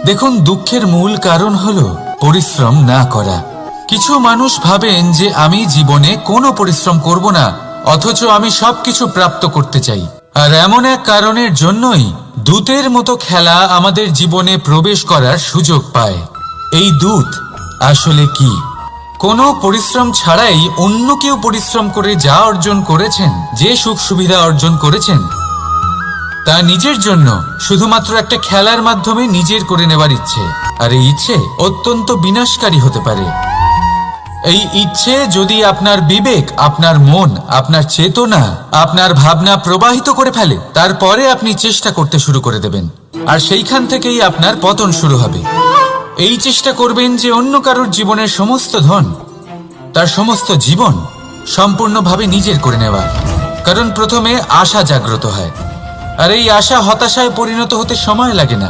দেখুন, দুঃখের মূল কারণ হলো পরিশ্রম না করা। কিছু মানুষ ভাবেন যে আমি জীবনে কোনো পরিশ্রম করব না, অথচ আমি সবকিছু প্রাপ্ত করতে চাই। আর এমন এক কারণের জন্যই দূতের মতো খেলা আমাদের জীবনে প্রবেশ করার সুযোগ পায়। এই দূত আসলে কি? কোনো পরিশ্রম ছাড়াই অন্য কেউ পরিশ্রম করে যা অর্জন করেছেন, যে সুখ সুবিধা অর্জন করেছেন, তা নিজের জন্য শুধুমাত্র একটা খেলার মাধ্যমে নিজের করে নেবার ইচ্ছে। আর এই ইচ্ছে অত্যন্ত বিনাশকারী হতে পারে। এই ইচ্ছে যদি আপনার বিবেক, আপনার মন, আপনার চেতনা, আপনার ভাবনা প্রবাহিত করে ফেলে, তারপরে আপনি চেষ্টা করতে শুরু করে দেবেন, আর সেইখান থেকেই আপনার পতন শুরু হবে। এই চেষ্টা করবেন যে অন্য কারোর জীবনের সমস্ত ধন, তার সমস্ত জীবন সম্পূর্ণভাবে নিজের করে নেওয়ার। কারণ প্রথমে আশা জাগ্রত হয়, আর এই আশা হতাশায় পরিণত হতে সময় লাগে না।